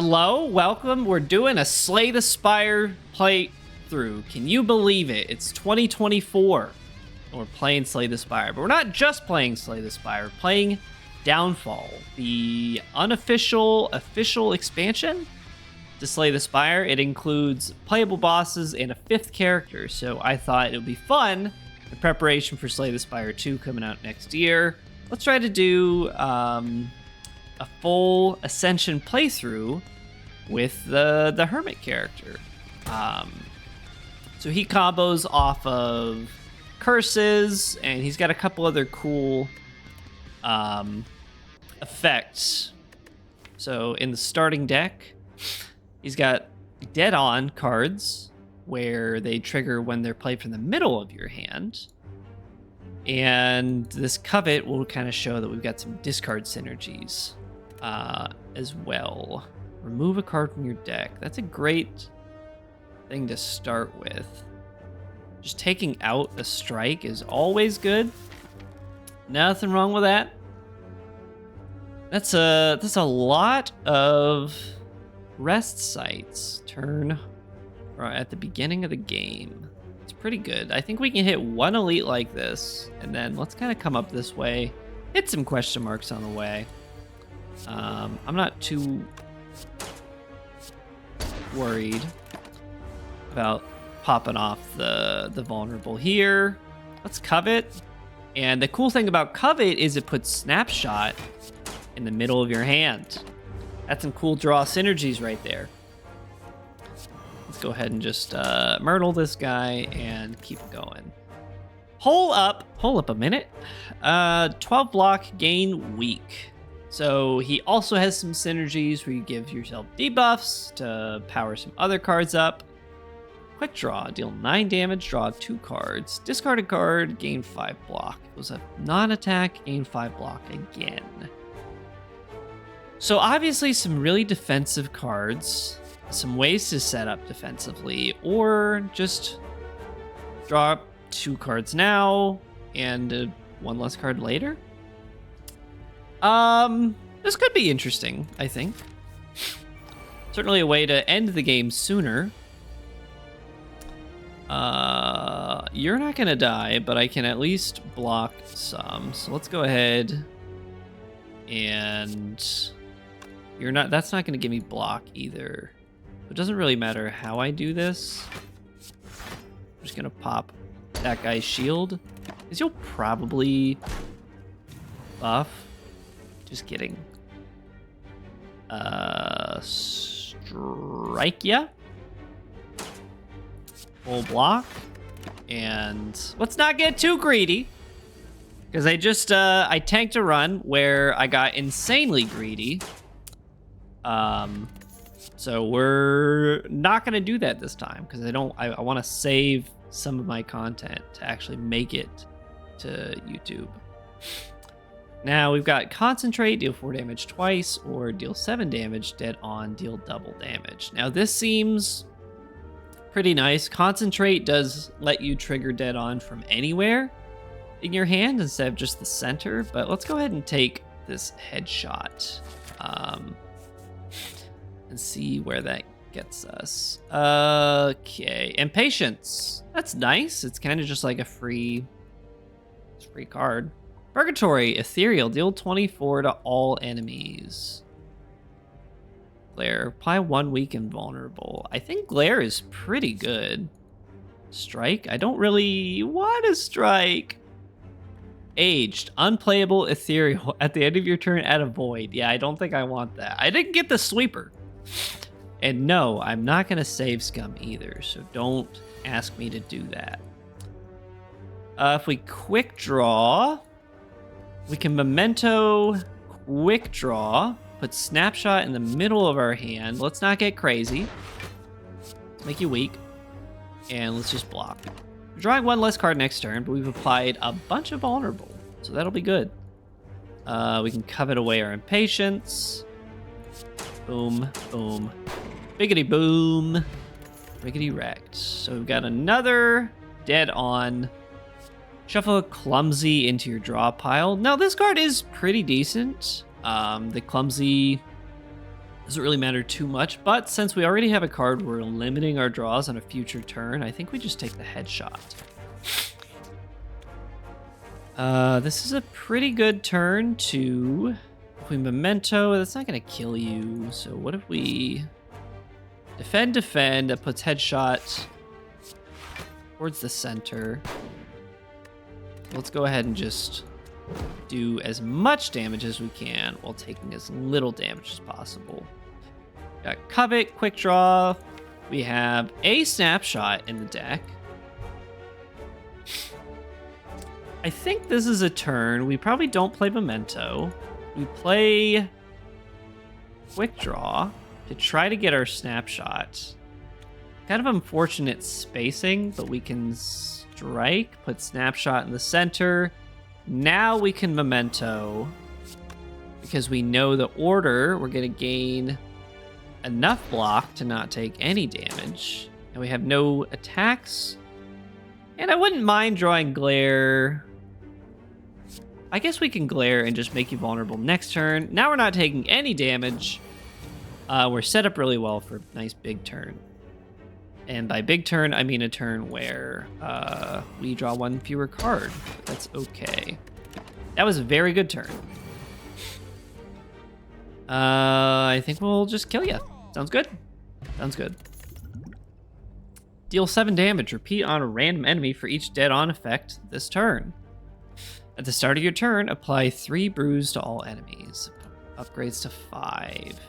Hello, welcome. We're doing a Slay the Spire playthrough. Can you believe it? It's 2024. We're playing Slay the Spire, but we're not just playing Slay the Spire. We're playing Downfall, the unofficial official expansion to Slay the Spire. It includes playable bosses and a 5th character, so I thought it would be fun in preparation for Slay the Spire 2 coming out next year. Let's try to do a full Ascension playthrough with the Hermit character. So he combos off of curses, and he's got a couple other cool effects. So in the starting deck, he's got Dead On cards, where they trigger when they're played from the middle of your hand. And this Covet will kind of show that we've got some discard synergies as well. Remove a card from your deck. That's a great thing to start with. Just taking out a strike is always good. Nothing wrong with that. That's a lot of rest sites. Turn at the beginning of the game. It's pretty good. I think we can hit one elite like this, and then let's kind of come up this way. Hit some question marks on the way. I'm not too worried about popping off the vulnerable here. Let's Covet. And the cool thing about Covet is it puts Snapshot in the middle of your hand. That's some cool draw synergies right there. Let's go ahead and just myrtle this guy and keep going. Hold up a minute. 12 block, gain weak. So he also has some synergies where you give yourself debuffs to power some other cards up. Quick draw, deal 9 damage, draw 2 cards. Discard a card, gain 5 block. It was a non-attack, gain 5 block again. So obviously some really defensive cards, some ways to set up defensively, or just draw 2 cards now and 1 less card later. This could be interesting, I think. Certainly a way to end the game sooner. You're not gonna die, but I can at least block some. So let's go ahead and that's not gonna give me block either. It doesn't really matter how I do this. I'm just gonna pop that guy's shield, because you'll probably buff. Just kidding. Strike ya. Full block. And let's not get too greedy, because I tanked a run where I got insanely greedy. So we're not gonna do that this time, because I want to save some of my content to actually make it to YouTube. Now we've got Concentrate, deal 4 damage twice, or deal 7 damage, Dead On, deal double damage. Now this seems pretty nice. Concentrate does let you trigger Dead On from anywhere in your hand instead of just the center, but let's go ahead and take this headshot and see where that gets us. Okay, Impatience. That's nice. It's kind of just like a free card. Purgatory, Ethereal, deal 24 to all enemies. Glare, apply 1 weak and vulnerable. I think Glare is pretty good. Strike, I don't really want to strike. Aged, unplayable, ethereal. At the end of your turn, add a void. Yeah, I don't think I want that. I didn't get the sweeper. And no, I'm not going to save scum either, so don't ask me to do that. If we quick draw, we can memento quick draw, put Snapshot in the middle of our hand. Let's not get crazy. Let's make you weak. And let's just block. We're drawing 1 less card next turn, but we've applied a bunch of vulnerable, so that'll be good. We can covet away our Impatience. Boom, boom. Biggity boom. Riggedy wrecked. So we've got another Dead On. Shuffle a Clumsy into your draw pile. Now, this card is pretty decent. The Clumsy Doesn't really matter too much, but since we already have a card, we're limiting our draws on a future turn. I think we just take the headshot. This is a pretty good turn to... If we memento, that's not going to kill you. So what if we... Defend, that puts headshot towards the center. Let's go ahead and just do as much damage as we can while taking as little damage as possible. Got Covet, Quick Draw. We have a Snapshot in the deck. I think this is a turn. We probably don't play Memento. We play Quick Draw to try to get our Snapshot. Kind of unfortunate spacing, but we can strike, put Snapshot in the center. Now we can Memento, because we know the order, we're going to gain enough block to not take any damage. And we have no attacks. And I wouldn't mind drawing Glare. I guess we can Glare and just make you vulnerable next turn. Now we're not taking any damage. We're set up really well for a nice big turn. And by big turn, I mean a turn where we draw one fewer card. That's okay. That was a very good turn. I think we'll just kill you. Sounds good? Sounds good. Deal 7 damage. Repeat on a random enemy for each dead-on effect this turn. At the start of your turn, apply 3 bruise to all enemies. Upgrades to 5.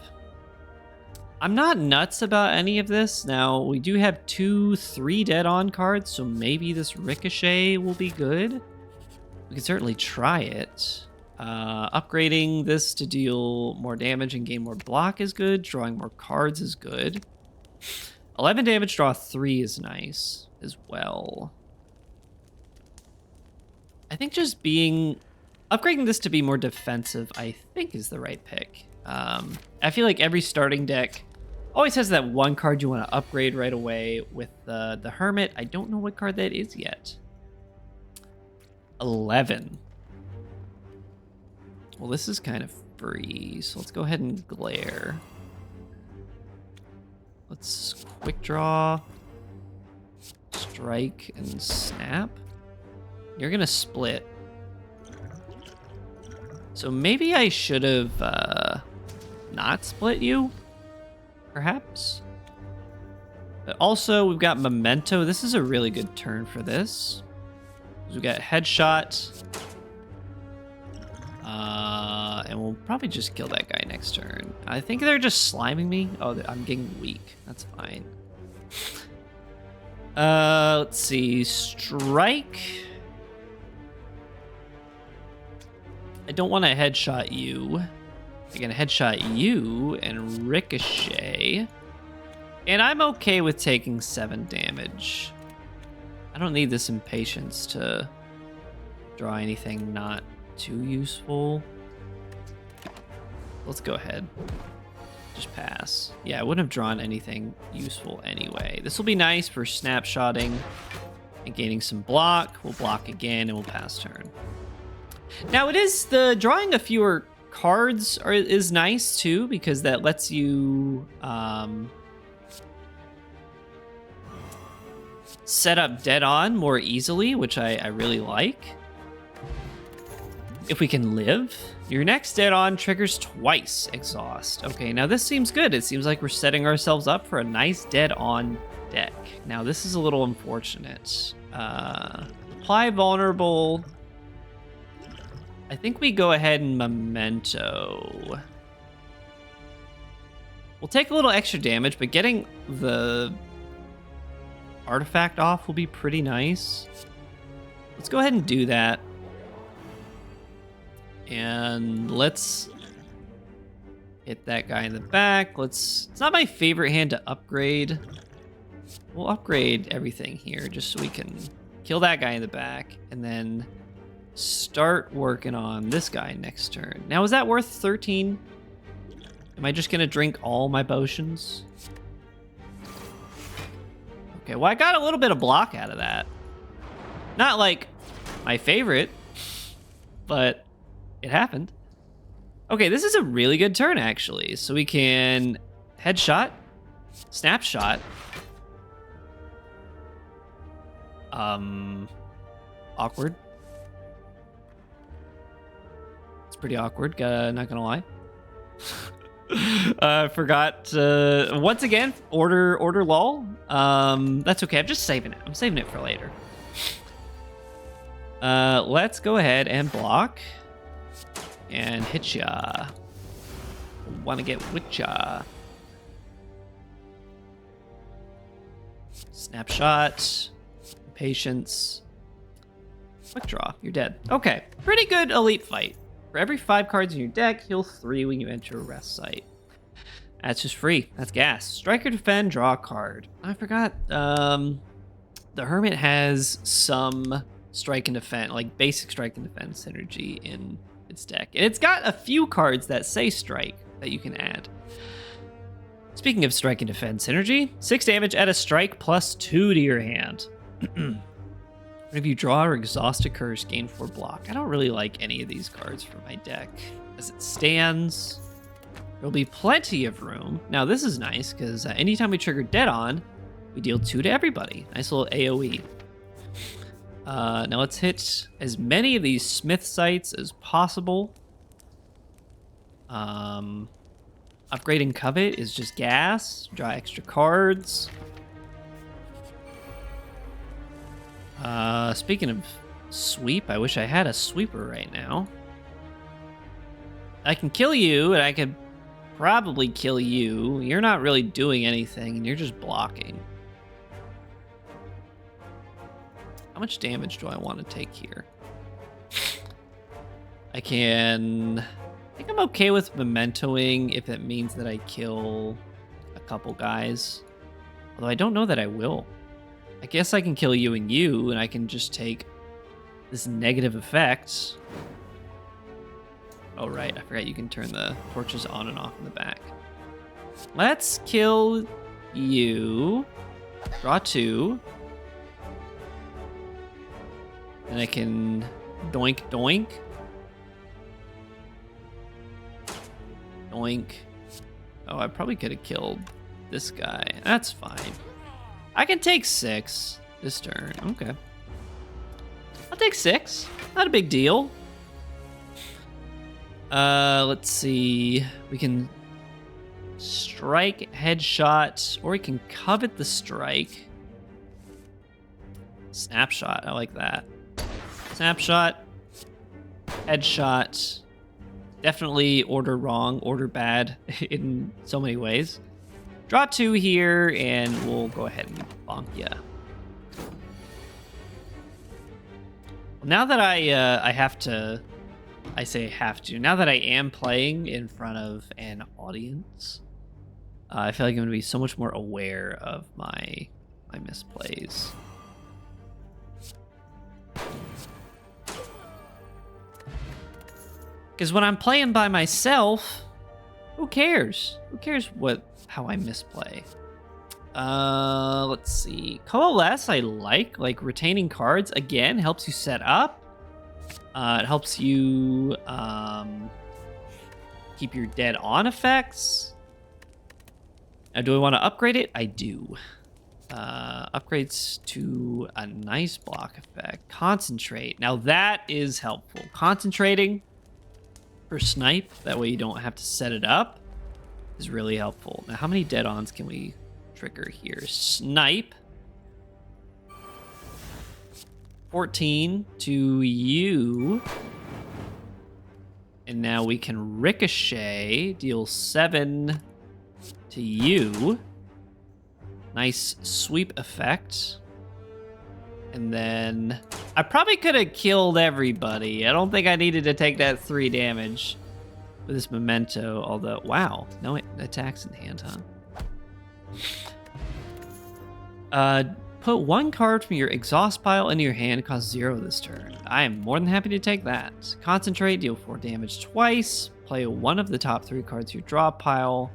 I'm not nuts about any of this. Now, we do have 2-3 dead-on cards, so maybe this Ricochet will be good. We can certainly try it. Upgrading this to deal more damage and gain more block is good. Drawing more cards is good. 11 damage, draw 3 is nice as well. I think just upgrading this to be more defensive, I think is the right pick. I feel like every starting deck always has that one card you want to upgrade right away with the Hermit. I don't know what card that is yet. 11. Well, this is kind of free, so let's go ahead and Glare. Let's Quick Draw, Strike, and Snap. You're gonna split. So maybe I should have not split you, perhaps. But also, we've got Memento. This is a really good turn for this. We've got Headshot. And we'll probably just kill that guy next turn. I think they're just sliming me. Oh, I'm getting weak. That's fine. Let's see. Strike. I don't want to headshot you. I'm gonna headshot you and Ricochet. And I'm okay with taking 7 damage. I don't need this Impatience to draw anything not too useful. Let's go ahead. Just pass. Yeah, I wouldn't have drawn anything useful anyway. This will be nice for snapshotting and gaining some block. We'll block again and we'll pass turn. Now it is the drawing a fewer cards is nice too, because that lets you set up dead on more easily, which I really like. If we can live, your next dead on triggers twice exhaust. Okay, now this seems good. It seems like we're setting ourselves up for a nice dead on deck. Now this is a little unfortunate. Apply vulnerable. I think we go ahead and Memento. We'll take a little extra damage, but getting the artifact off will be pretty nice. Let's go ahead and do that. And let's hit that guy in the back. It's not my favorite hand to upgrade. We'll upgrade everything here just so we can kill that guy in the back and then start working on this guy next turn. Now, is that worth 13? Am I just gonna drink all my potions? Okay, well, I got a little bit of block out of that. Not like my favorite, but it happened. Okay, this is a really good turn, actually. So we can headshot, snapshot. Awkward. It's pretty awkward, not gonna lie. Forgot, once again, order lull. That's okay, I'm just saving it. I'm saving it for later. Let's go ahead and block. And hit ya. Wanna get with ya. Snapshot. Patience. Quick draw. You're dead. Okay. Pretty good elite fight. For every 5 cards in your deck, heal 3 when you enter a rest site. That's just free. That's gas. Strike or defend, draw a card. I forgot. The Hermit has some strike and defense, like basic strike and defense synergy in its deck. And it's got a few cards that say strike that you can add. Speaking of strike and defense synergy, 6 damage at a strike plus 2 to your hand. If you draw or exhaust occurs, gain 4 block. I don't really like any of these cards for my deck. As it stands, there'll be plenty of room. Now this is nice because anytime we trigger Dead On, we deal 2 to everybody. Nice little AoE. Now let's hit as many of these smith sites as possible. Upgrading Covet is just gas. Draw extra cards. Speaking of sweep, I wish I had a sweeper right now. I can kill you, and I could probably kill you. You're not really doing anything, and you're just blocking. How much damage do I want to take here? I think I'm okay with mementoing if it means that I kill a couple guys. Although I don't know that I will. I guess I can kill you, and I can just take this negative effect. Oh, right. I forgot you can turn the torches on and off in the back. Let's kill you. Draw 2. And I can doink, doink. Doink. Oh, I probably could have killed this guy. That's fine. I can take 6 this turn. Okay. I'll take 6. Not a big deal. Let's see. We can strike, headshot, or we can covet the strike. Snapshot. I like that. Snapshot. Headshot. Definitely order wrong, order bad in so many ways. Draw 2 here, and we'll go ahead and bonk ya. Now that I have to, I say have to, now that I am playing in front of an audience, I feel like I'm going to be so much more aware of my misplays. Because when I'm playing by myself, who cares? Who cares how I misplay? Let's see. Coalesce, I like retaining cards. Again, helps you set up. It helps you keep your dead on effects. Now, do I want to upgrade it? I do. Upgrades to a nice block effect. Concentrate. Now that is helpful. Concentrating for snipe, that way you don't have to set it up, is really helpful. Now, how many dead-ons can we trigger here? Snipe. 14 to you. And now we can ricochet, deal 7 to you. Nice sweep effect. And then I probably could have killed everybody. I don't think I needed to take that 3 damage with this memento, although, wow, no attacks in hand, huh? Put 1 card from your exhaust pile into your hand, cost 0 this turn. I am more than happy to take that. Concentrate, deal 4 damage twice. Play 1 of the top 3 cards to your draw pile.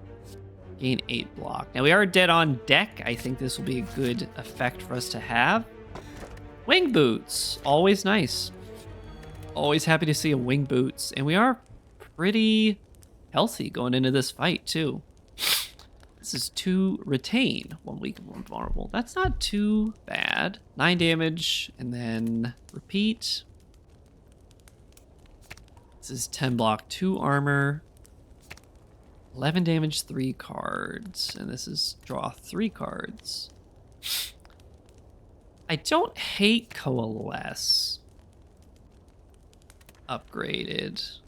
Gain 8 block. Now we are dead on deck. I think this will be a good effect for us to have. Wing boots, always nice. Always happy to see a wing boots, and we are pretty healthy going into this fight, too. This is 2 retain, 1 weak and 1 vulnerable. That's not too bad. 9 damage, and then repeat. This is 10 block, 2 armor. 11 damage, 3 cards. And this is draw 3 cards. I don't hate Coalesce. Upgraded.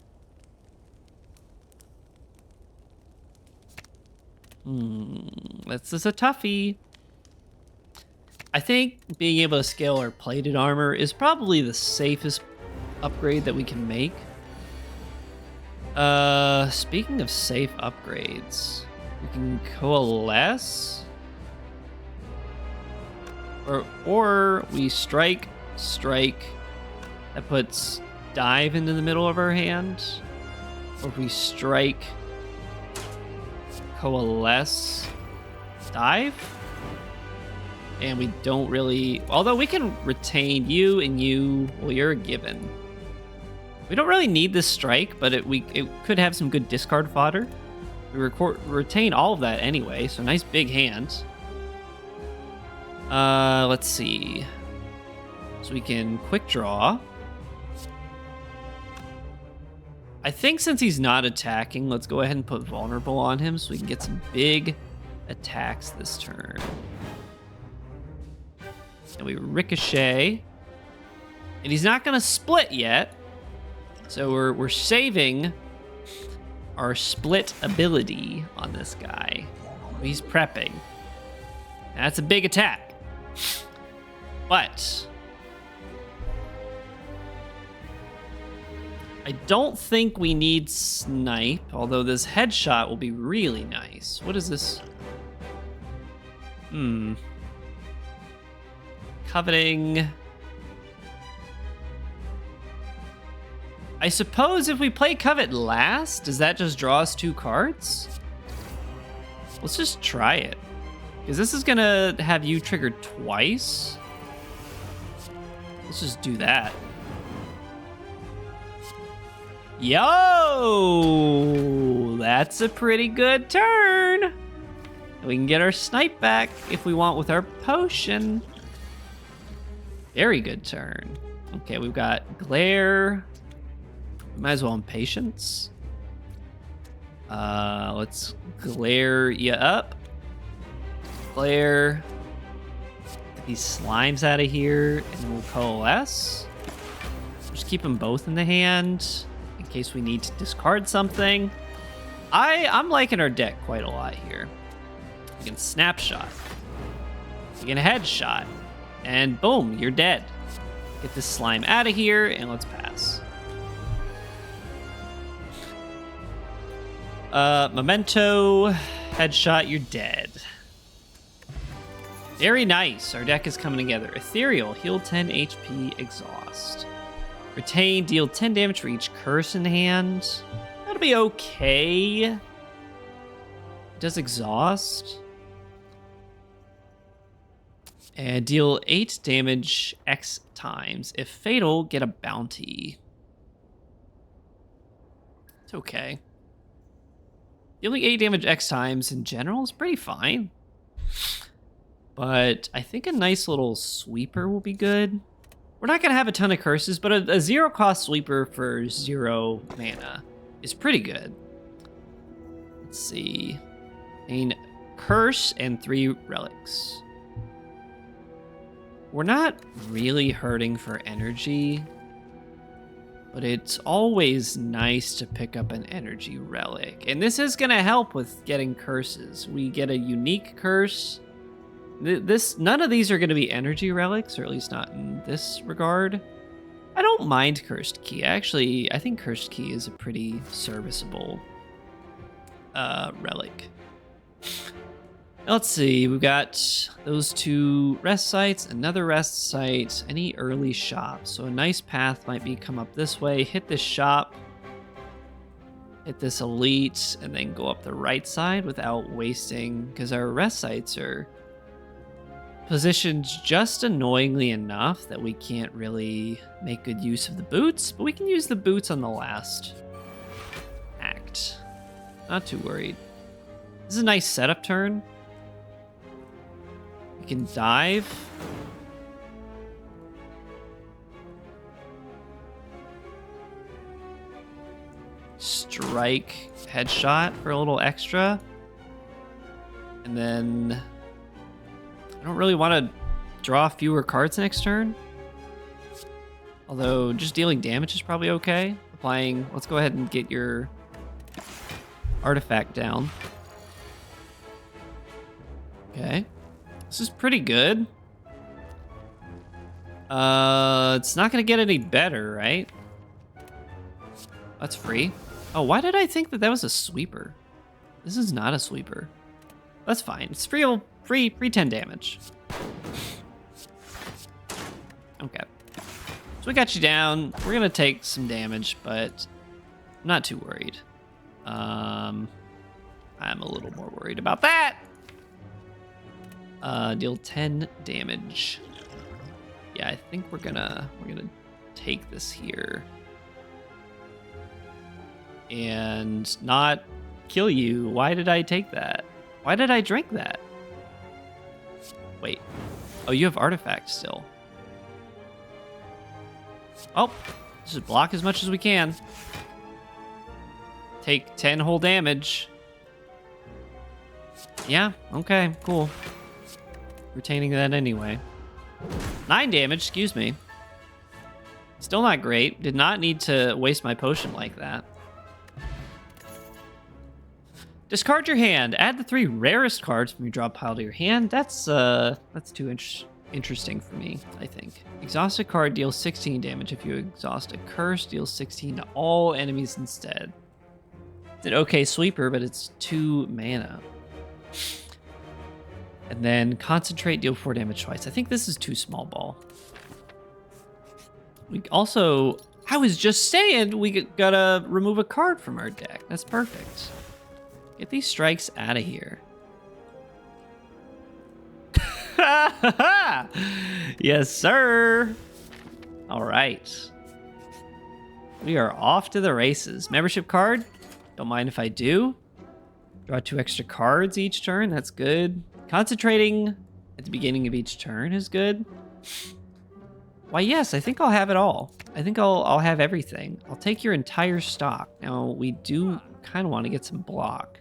This is a toughie. I think being able to scale our plated armor is probably the safest upgrade that we can make. Speaking of safe upgrades, we can Coalesce. Or we strike. That puts dive into the middle of our hand. Or if we strike, Coalesce, dive. And we don't really, although we can retain you and you, well, you're a given. We don't really need this strike, but it could have some good discard fodder. We retain all of that anyway, so nice big hand. Let's see. So we can quick draw. I think since he's not attacking, let's go ahead and put vulnerable on him so we can get some big attacks this turn. And we ricochet. And he's not gonna split yet. So we're saving our split ability on this guy. He's prepping. That's a big attack. But I don't think we need snipe, although this headshot will be really nice. What is this? Coveting. I suppose if we play Covet last, does that just draw us 2 cards? Let's just try it. Because this is gonna have you triggered twice. Let's just do that. Yo! That's a pretty good turn. We can get our snipe back if we want with our potion. Very good turn. Okay, we've got glare. Might as well impatience. Let's glare you up. Glare. Get these slimes out of here, and then we'll coalesce. Just keep them both in the hand in case we need to discard something. I'm liking our deck quite a lot here. You can snapshot. You can headshot. And boom, you're dead. Get this slime out of here, and let's pass. Memento, headshot, you're dead. Very nice. Our deck is coming together. Ethereal, heal 10 HP, exhaust. Retain, deal 10 damage for each curse in hand. That'll be okay. Does exhaust. And deal 8 damage X times. If fatal, get a bounty. It's okay. Dealing 8 damage X times in general is pretty fine. But I think a nice little sweeper will be good. We're not going to have a ton of curses, but a 0-cost sweeper for 0 mana is pretty good. Let's see. Curse and 3 relics. We're not really hurting for energy, but it's always nice to pick up an energy relic. And this is going to help with getting curses. We get a unique curse. None of these are going to be energy relics, or at least not in this regard. I don't mind Cursed Key. Actually, I think Cursed Key is a pretty serviceable relic. Let's see, we've got those 2 rest sites, another rest site, any early shops. So a nice path might be come up this way, hit this shop, hit this elite, and then go up the right side without wasting, because our rest sites are positioned just annoyingly enough that we can't really make good use of the boots, but we can use the boots on the last right. Not too worried. This is a nice setup turn. We can dive. Strike, headshot for a little extra. And then I don't really want to draw fewer cards next turn. Although just dealing damage is probably okay. Applying, let's go ahead and get your artifact down. Okay. This is pretty good. It's not gonna get any better, right? That's free. Oh, why did I think that was a sweeper? This is not a sweeper. That's fine. It's free 10 damage. Okay. So we got you down. We're gonna take some damage, but I'm not too worried. I'm a little more worried about that. Deal 10 damage. Yeah, I think we're gonna take this here. And not kill you. Why did I take that? Why did I drink that? Wait. Oh, you have artifact still. Oh, just block as much as we can. Take 10 whole damage. Yeah, okay, cool. Retaining that anyway. 9 damage, excuse me. Still not great. Did not need to waste my potion like that. Discard your hand. Add the 3 rarest cards from your draw pile to your hand. That's too interesting for me, I think. Exhaust a card deals 16 damage. If you exhaust a curse, deals 16 to all enemies instead. It's an okay sweeper, but it's 2 mana. And then concentrate, deal 4 damage twice. I think this is too small ball. We also, I was just saying we gotta remove a card from our deck. That's perfect. Get these strikes out of here. Yes, sir. All right. We are off to the races. Membership card. Don't mind if I do. Draw 2 extra cards each turn. That's good. Concentrating at the beginning of each turn is good. Why, yes, I think I'll have it all. I think I'll have everything. I'll take your entire stock. Now, we do kind of want to get some block.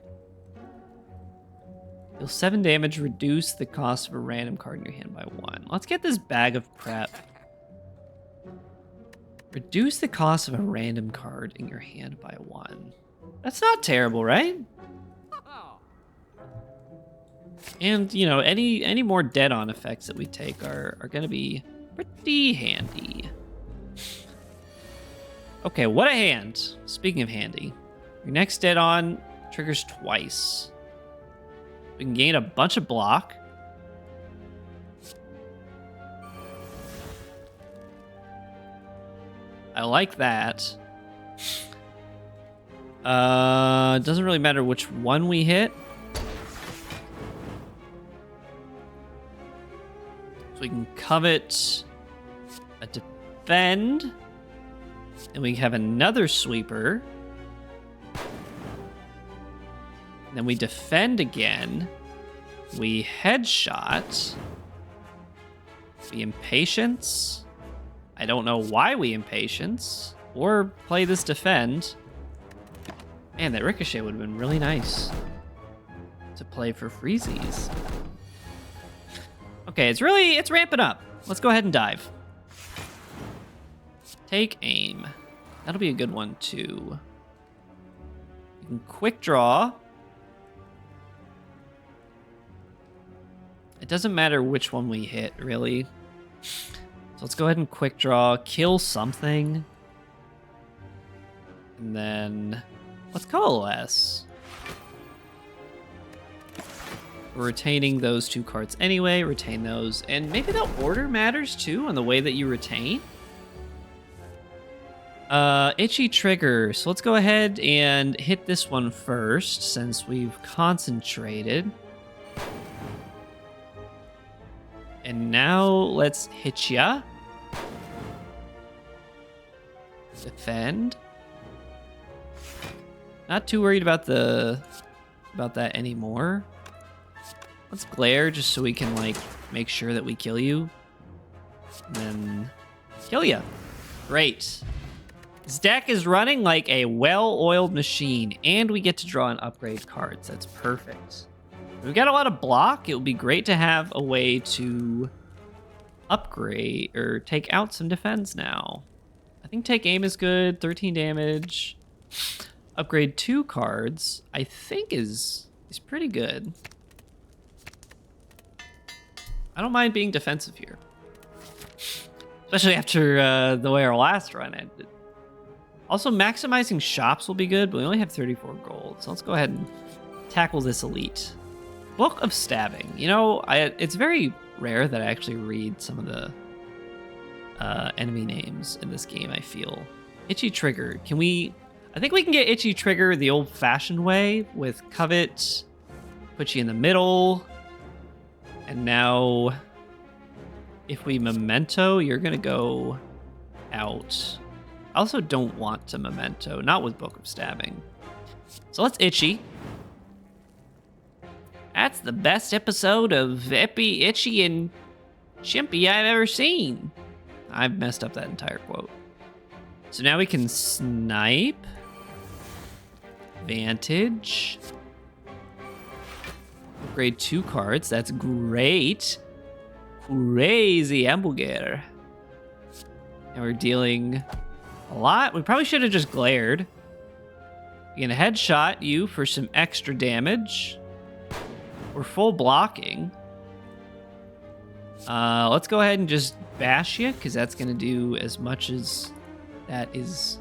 Deal 7 damage, reduce the cost of a random card in your hand by 1. Let's get this bag of prep. Reduce the cost of a random card in your hand by 1. That's not terrible, right? And, you know, any more dead-on effects that we take are going to be pretty handy. Okay, what a hand. Speaking of handy, your next dead-on triggers twice. We can gain a bunch of block. I like that. It doesn't really matter which one we hit. So we can covet a defend. And we have another sweeper. Then we defend again. We headshot. We impatience. I don't know why we impatience. Or play this defend. Man, that ricochet would have been really nice to play for freezies. Okay, it's ramping up. Let's go ahead and dive. Take aim. That'll be a good one too. You can quick draw. It doesn't matter which one we hit, really. So let's go ahead and quick draw, kill something. And then let's coalesce. We're retaining those 2 cards anyway, retain those. And maybe the order matters too on the way that you retain. Itchy trigger. So let's go ahead and hit this one first since we've concentrated. And now let's hit ya. Defend. Not too worried about that anymore. Let's glare just so we can like make sure that we kill you. And then kill you. Great. This deck is running like a well-oiled machine, and we get to draw and upgrade cards. That's perfect. We've got a lot of block. It would be great to have a way to upgrade or take out some defense now. I think take aim is good. 13 damage. Upgrade 2 cards, I think is pretty good. I don't mind being defensive here. Especially after the way our last run ended. Also, maximizing shops will be good, but we only have 34 gold. So let's go ahead and tackle this elite. Book of Stabbing. You know, it's very rare that I actually read some of the enemy names in this game, I feel. Itchy Trigger. I think we can get Itchy Trigger the old-fashioned way with Covet, put you in the middle, and now if we Memento, you're going to go out. I also don't want to Memento, not with Book of Stabbing. So let's Itchy. That's the best episode of Epi, Itchy, and Chimpy I've ever seen. I've messed up that entire quote. So now we can snipe. Vantage. Upgrade 2 cards. That's great. Crazy hamburger. And we're dealing a lot. We probably should have just glared. We're gonna headshot you for some extra damage. We're full blocking. Let's go ahead and just bash you, because that's gonna do as much as that is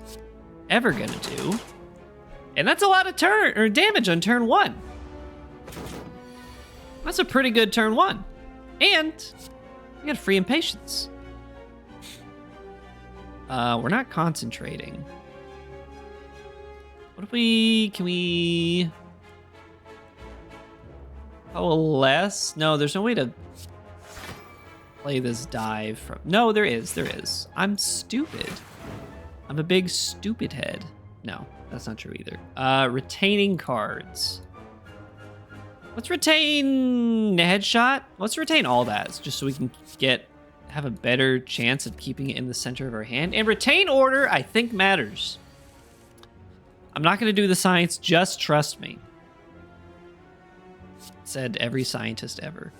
ever gonna do. And that's a lot of damage on turn 1. That's a pretty good turn 1. And we got free impatience. We're not concentrating. What if can we coalesce? No, there's no way to play this dive from. No, there is. I'm stupid. I'm a big stupid head. No, that's not true either. Retaining cards. Let's retain headshot. Let's retain all that, just so we can have a better chance of keeping it in the center of our hand. And retain order, I think, matters. I'm not going to do the science, just trust me. Said every scientist ever.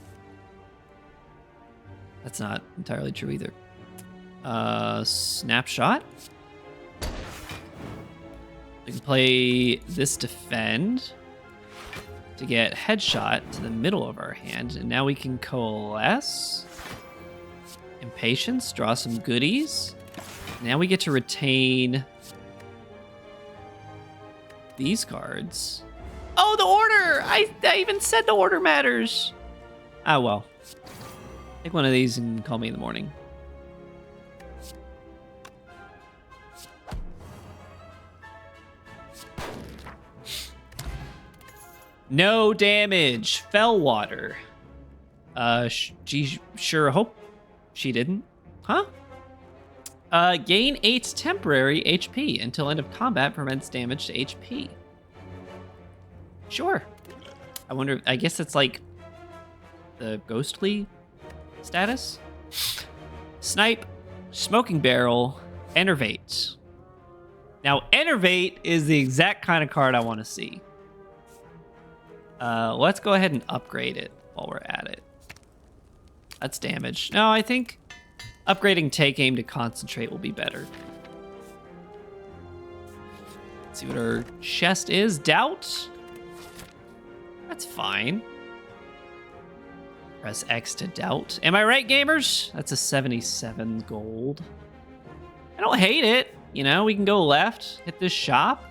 That's not entirely true either. Snapshot. We can play this defend to get headshot to the middle of our hand. And now we can coalesce. Impatience, draw some goodies. Now we get to retain these cards. Oh, the order! I even said the order matters. Ah, well. Take one of these and call me in the morning. No damage. Fellwater. She sure hope she didn't. Huh? Gain 8 temporary HP until end of combat, prevents damage to HP. Sure. I wonder, I guess it's like the ghostly status. Snipe, Smoking Barrel, Enervate. Now, Enervate is the exact kind of card I want to see. Let's go ahead and upgrade it while we're at it. That's damage. No, I think upgrading Take Aim to Concentrate will be better. Let's see what our chest is. Doubt. That's fine. Press X to doubt. Am I right, gamers? That's a 77 gold. I don't hate it. You know, we can go left, hit this shop,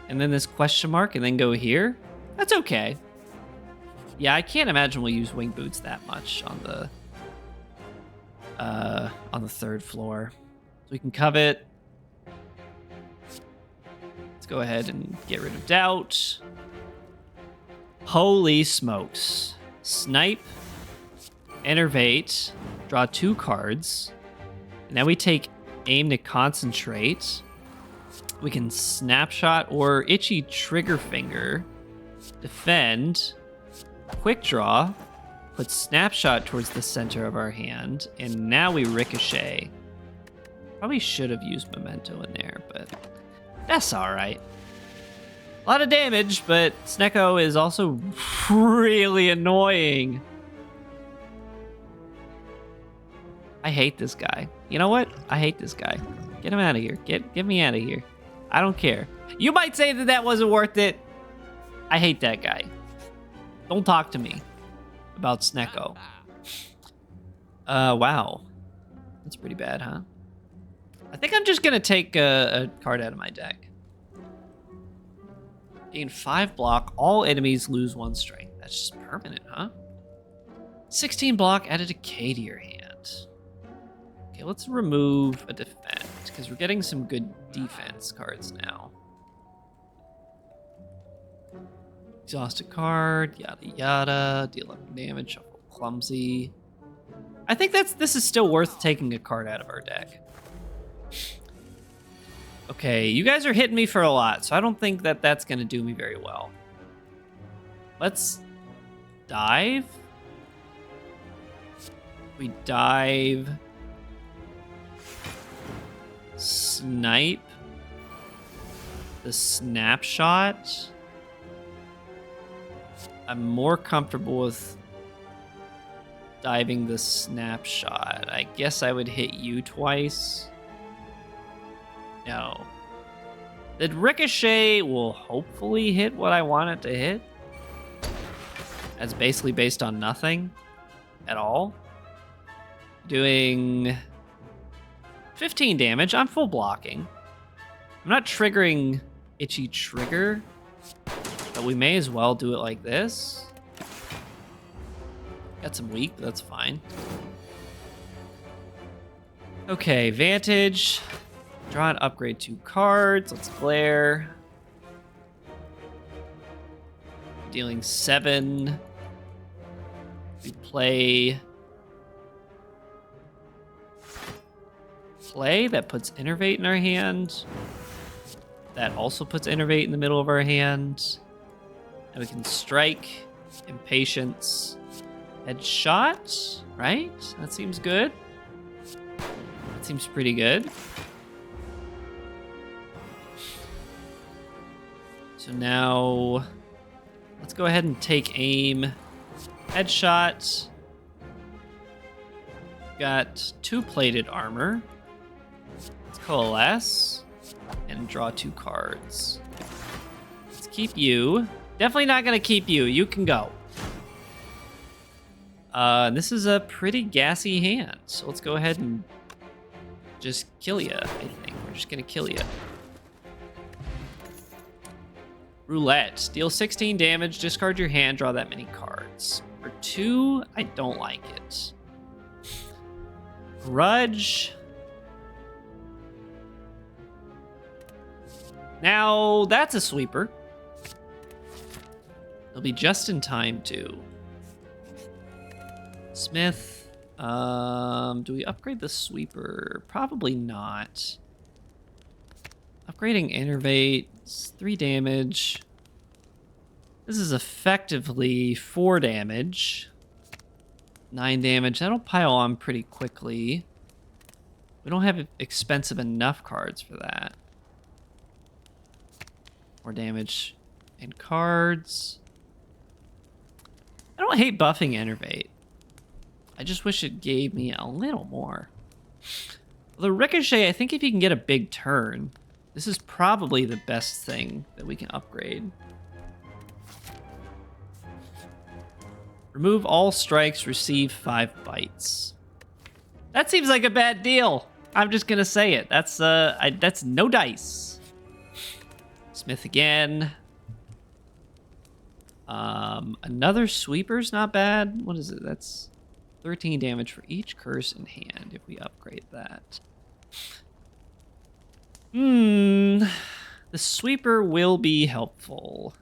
and then this question mark, and then go here. That's okay. Yeah, I can't imagine we'll use wing boots that much on the 3rd floor. So we can covet. Let's go ahead and get rid of doubt. Holy smokes. Snipe, Enervate, draw 2 cards. And now we take aim to concentrate. We can snapshot or itchy trigger finger, defend, quick draw, put snapshot towards the center of our hand, and now we ricochet. Probably should have used memento in there, but that's all right. A lot of damage, but Snecko is also really annoying. I hate this guy. You know what? I hate this guy. Get him out of here. Get me out of here. I don't care. You might say that that wasn't worth it. I hate that guy. Don't talk to me about Snecko. Wow. That's pretty bad, huh? I think I'm just gonna take a card out of my deck. Gain 5 block, all enemies lose 1 strength. That's just permanent, huh? 16 block, add a decay to your hand. Okay, let's remove a defend, because we're getting some good defense cards now. Exhaust a card, yada yada, deal 11 damage, shuffle clumsy. I think this is still worth taking a card out of our deck. Okay, you guys are hitting me for a lot, so I don't think that that's going to do me very well. Let's dive. We dive. Snipe. The snapshot. I'm more comfortable with diving the snapshot. I guess I would hit you twice. No. The ricochet will hopefully hit what I want it to hit. That's basically based on nothing at all. Doing 15 damage. I'm full blocking. I'm not triggering itchy trigger, but we may as well do it like this. Got some weak, but that's fine. Okay, Vantage. Draw and upgrade 2 cards. Let's glare. Dealing 7. We play. That puts Innervate in our hand. That also puts Innervate in the middle of our hand. And we can strike, Impatience, Headshot, right? That seems good. That seems pretty good. So now, let's go ahead and take aim. Headshot. Got 2 plated armor. Let's coalesce and draw 2 cards. Let's keep you. Definitely not gonna keep you. You can go. This is a pretty gassy hand, so let's go ahead and just kill you. I think we're just gonna kill you. Roulette. Deal 16 damage, discard your hand, draw that many cards. For 2, I don't like it. Grudge. Now, that's a sweeper. It'll be just in time, too. Smith. Do we upgrade the sweeper? Probably not. Upgrading Innervate. 3 damage. This is effectively 4 damage. 9 damage. That'll pile on pretty quickly. We don't have expensive enough cards for that. More damage and cards. I don't hate buffing Innervate. I just wish it gave me a little more. The Ricochet, I think if you can get a big turn, this is probably the best thing that we can upgrade. Remove all strikes, receive 5 bites. That seems like a bad deal. I'm just gonna say it. That's no dice. Smith again. Another sweeper's not bad. What is it? That's 13 damage for each curse in hand if we upgrade that. The sweeper will be helpful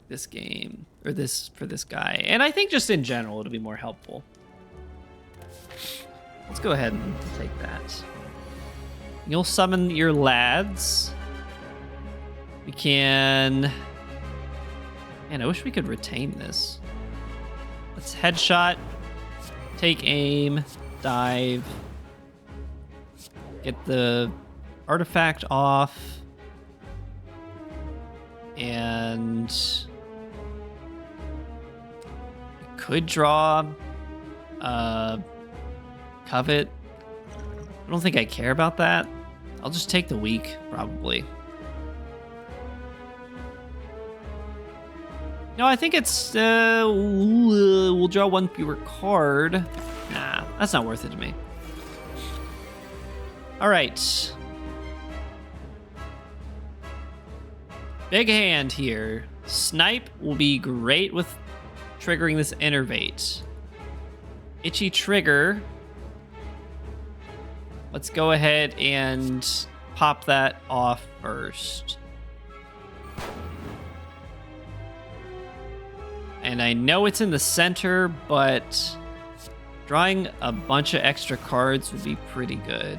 this game, or for this guy. And I think just in general it'll be more helpful. Let's go ahead and take that. You'll summon your lads. We can... Man, I wish we could retain this. Let's headshot, take aim, dive, get the artifact off, and we could draw Covet. I don't think I care about that. I'll just take the weak, probably. No, I think it's, we'll draw one fewer card. Nah, that's not worth it to me. All right. Big hand here. Snipe will be great with triggering this Innervate. Itchy Trigger. Let's go ahead and pop that off first. And I know it's in the center, but drawing a bunch of extra cards would be pretty good.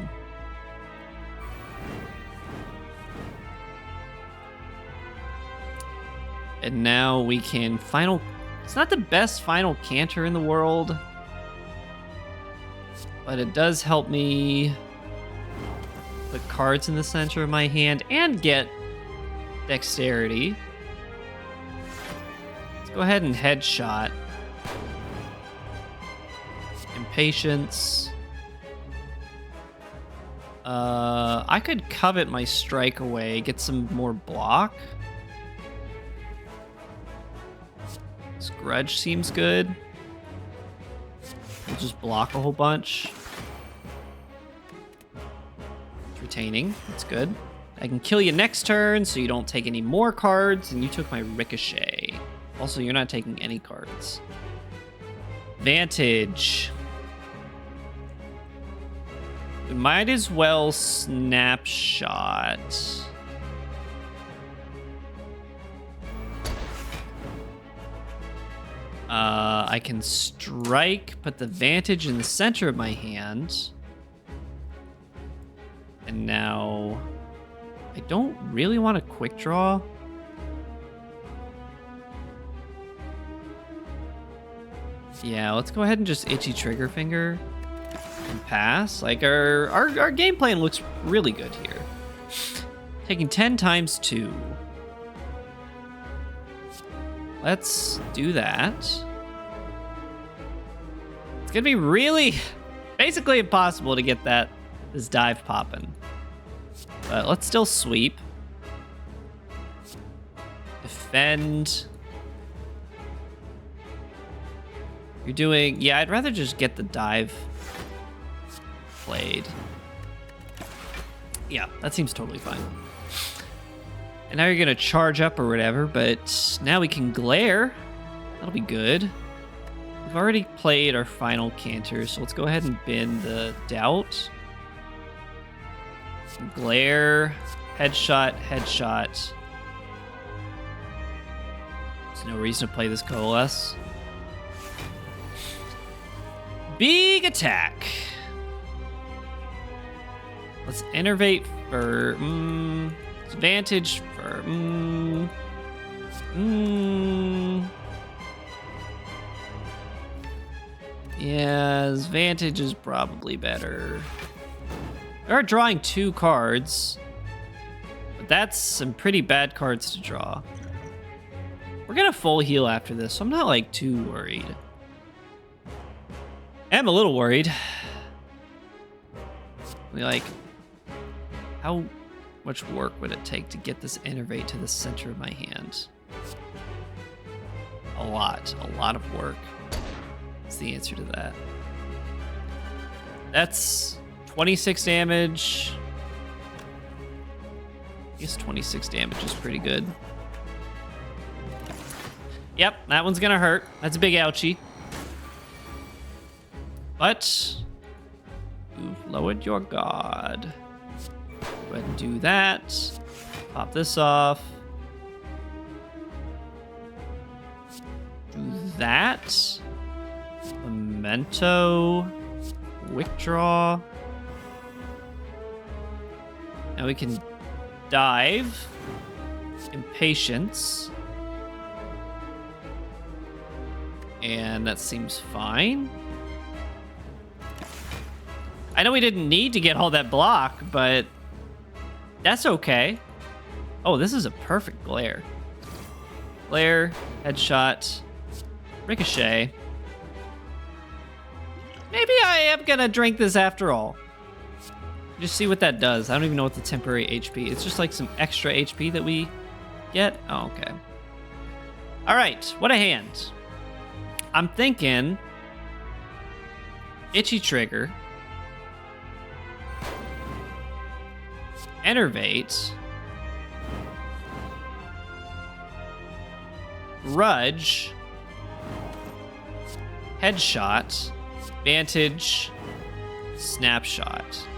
And now we can final... It's not the best final canter in the world, but it does help me put cards in the center of my hand and get dexterity. Let's go ahead and headshot. Impatience. I could covet my strike away, get some more block. This grudge seems good. We'll just block a whole bunch. It's retaining. That's good. I can kill you next turn, so you don't take any more cards, and you took my ricochet. Also, you're not taking any cards. Vantage. We might as well snapshot. I can strike, put the vantage in the center of my hand. And now I don't really want a quick draw. Yeah, let's go ahead and just itchy trigger finger and pass. Like our game plan looks really good here. Taking 10 times 2. Let's do that. It's gonna be really, basically impossible to get this dive popping. But let's still sweep. Defend. You're doing, yeah, I'd rather just get the dive played. Yeah, that seems totally fine. And now you're gonna charge up or whatever, but now we can glare. That'll be good. We've already played our final canter, so let's go ahead and bin the doubt. Glare, headshot, headshot. There's no reason to play this coalesce. Big attack. Let's innervate for advantage for yeah, his vantage is probably better. We are drawing 2 cards, but that's some pretty bad cards to draw. We're gonna full heal after this, so I'm not like too worried. I'm a little worried. Like, how much work would it take to get this innervate to the center of my hand? A lot of work. That's the answer to that. That's 26 damage. I guess 26 damage is pretty good. Yep, that one's gonna hurt. That's a big ouchie. But you've lowered your guard. Go ahead and do that. Pop this off. Do that. Memento. Quick draw. Now we can dive. Impatience. And that seems fine. I know we didn't need to get all that block, but that's okay. Oh, this is a perfect glare. Glare, headshot, ricochet. Maybe I am gonna drink this after all. Just see what that does. I don't even know what the temporary HP. It's just like some extra HP that we get. Oh, okay. All right, what a hand. I'm thinking itchy trigger, enervate, grudge, headshot, vantage, snapshot.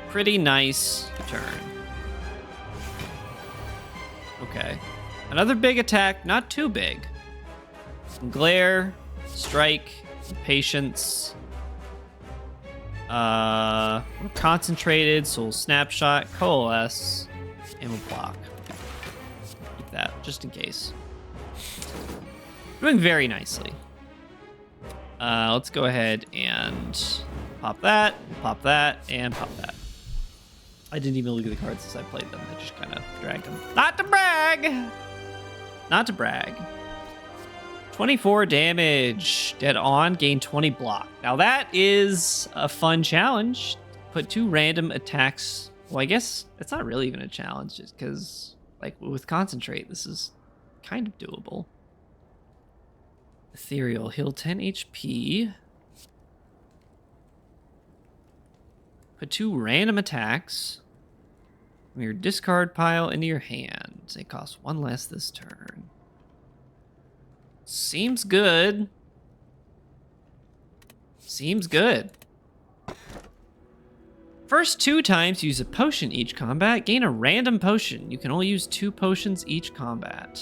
Pretty nice turn. Okay. Another big attack, not too big. Glare, strike, patience. We're concentrated, so we'll snapshot, coalesce, and we'll block. Keep that, just in case. Doing very nicely. Let's go ahead and pop that, and pop that. I didn't even look at the cards as I played them. I just kind of dragged them. Not to brag! Not to brag. 24 damage. Dead on. Gain 20 block. Now that is a fun challenge. Put 2 random attacks. Well, I guess it's not really even a challenge just because, like, with Concentrate, this is kind of doable. Ethereal. Heal 10 HP. Put 2 random attacks from your discard pile into your hand. They cost 1 less this turn. Seems good. Seems good. First 2 times use a potion each combat. Gain a random potion. You can only use 2 potions each combat.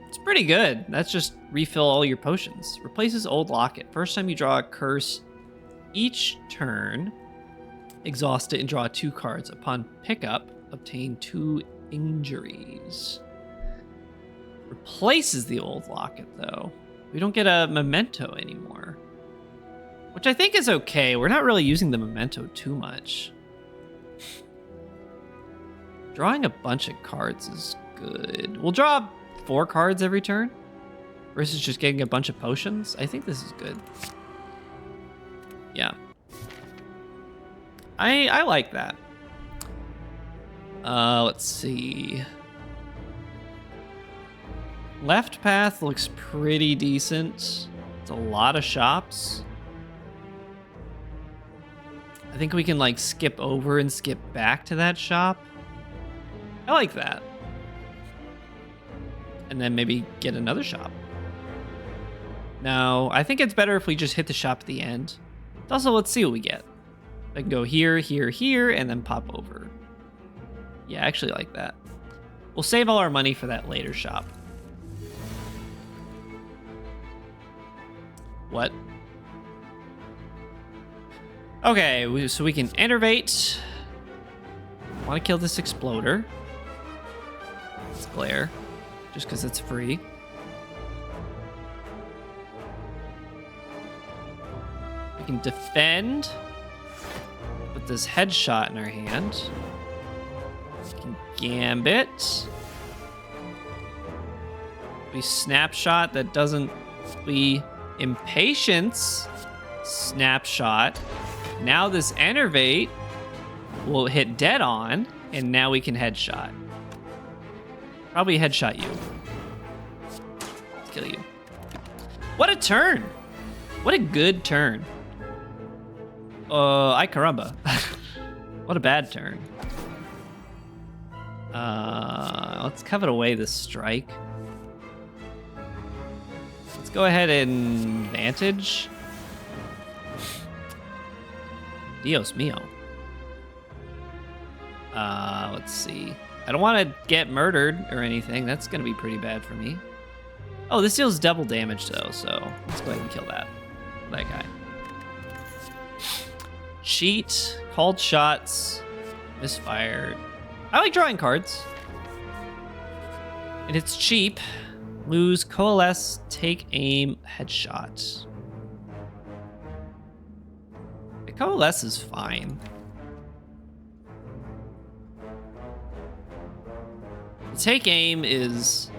It's pretty good. That's just refill all your potions. Replaces old locket. First time you draw a curse each turn, exhaust it and draw 2 cards. Upon pickup, obtain 2 injuries. Replaces the old locket, though. We don't get a memento anymore, which I think is okay. We're not really using the memento too much. Drawing a bunch of cards is good. We'll draw 4 cards every turn versus just getting a bunch of potions. I think this is good. Yeah. I like that. Let's see. Left path looks pretty decent. It's a lot of shops. I think we can like skip over and skip back to that shop. I like that. And then maybe get another shop. No, I think it's better if we just hit the shop at the end. Also, let's see what we get. I can go here, here, here, and then pop over. Yeah, I actually like that. We'll save all our money for that later shop. What? Okay, so we can enervate. Want to kill this exploder. Let's glare, just because it's free. We can defend with this headshot in our hand. We can gambit. We snapshot that doesn't. We impatience. Snapshot. Now this enervate will hit dead on, and now we can headshot. Probably headshot you. Let's kill you. What a turn! What a good turn. Ay caramba. What a bad turn. Let's covet away this strike. Let's go ahead and vantage. Dios mío. Let's see. I don't want to get murdered or anything. That's going to be pretty bad for me. Oh, this deals double damage, though, so let's go ahead and kill that guy. Cheat, called shots, Misfired. I like drawing cards. And it's cheap. Lose, coalesce, take aim, headshot. The coalesce is fine. The take aim is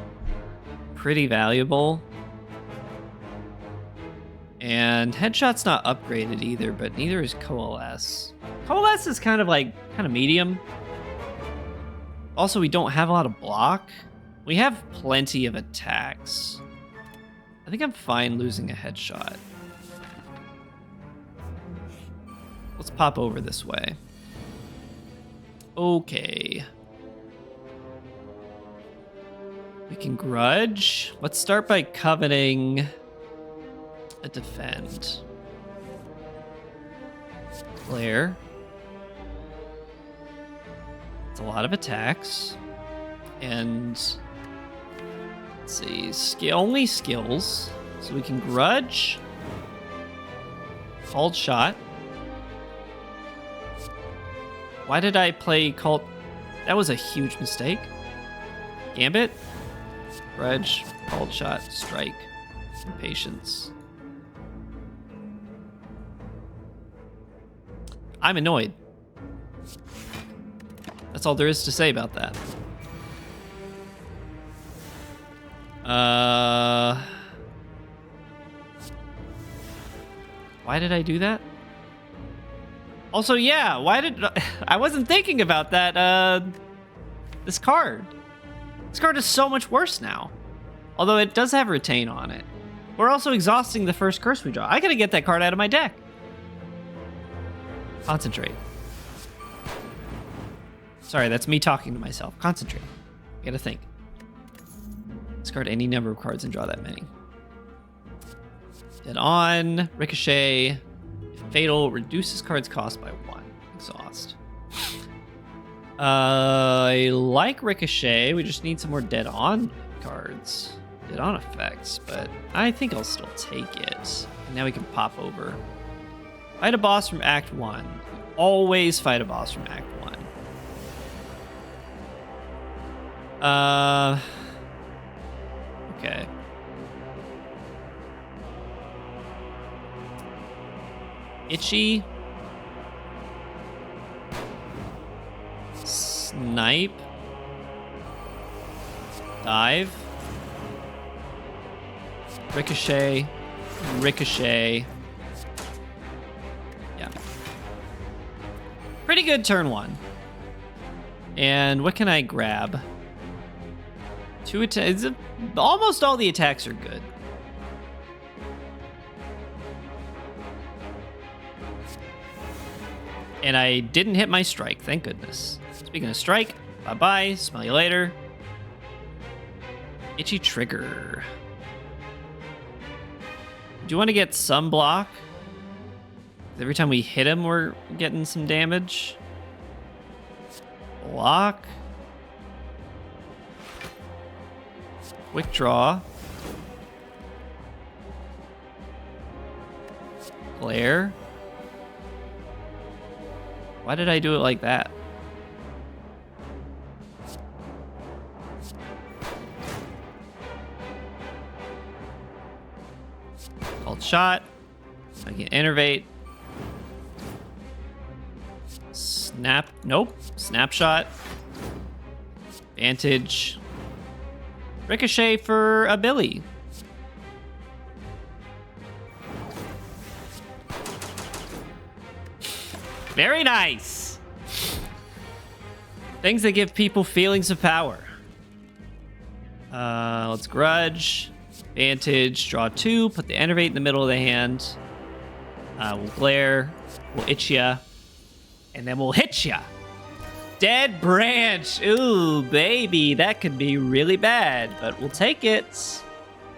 pretty valuable. And headshot's not upgraded either, but neither is coalesce. Coalesce is kind of medium. Also, we don't have a lot of block. We have plenty of attacks. I think I'm fine losing a headshot. Let's pop over this way. Okay. We can grudge. Let's start by coveting a defend. Glare. It's a lot of attacks. And let's see, only skills. So we can grudge. Called shot. Why did I play called? That was a huge mistake. Gambit. Grudge. Called shot. Strike. Impatience. I'm annoyed. That's all there is to say about that. Why did I do that? Also, yeah, why did I wasn't thinking about that. This card. This card is so much worse now. Although it does have retain on it. We're also exhausting the first curse we draw. I gotta get that card out of my deck. Concentrate. Sorry, that's me talking to myself. Concentrate. I gotta think. Discard any number of cards and draw that many. Dead on. Ricochet. Fatal. Reduces card's cost by 1. Exhaust. I like Ricochet. We just need some more dead on cards. Dead on effects, but I think I'll still take it. And now we can pop over. Fight a boss from Act 1. We always fight a boss from Act 1. Okay. Itchy. Snipe. Dive. Ricochet. Ricochet. Yeah. Pretty good turn 1. And what can I grab? 2 attacks. Almost all the attacks are good. And I didn't hit my strike, thank goodness. Speaking of strike, bye-bye, smell you later. Itchy trigger. Do you want to get some block? Every time we hit him, we're getting some damage. Block. Quick draw. Glare. Why did I do it like that? Called shot. I can innervate. Snap. Nope. Snapshot. Vantage. Ricochet for a Billy. Very nice. Things that give people feelings of power. Let's grudge. Vantage. Draw 2. Put the innervate in the middle of the hand. We'll glare. We'll itch ya. And then we'll hit ya. Dead branch. Ooh, baby. That could be really bad, but we'll take it.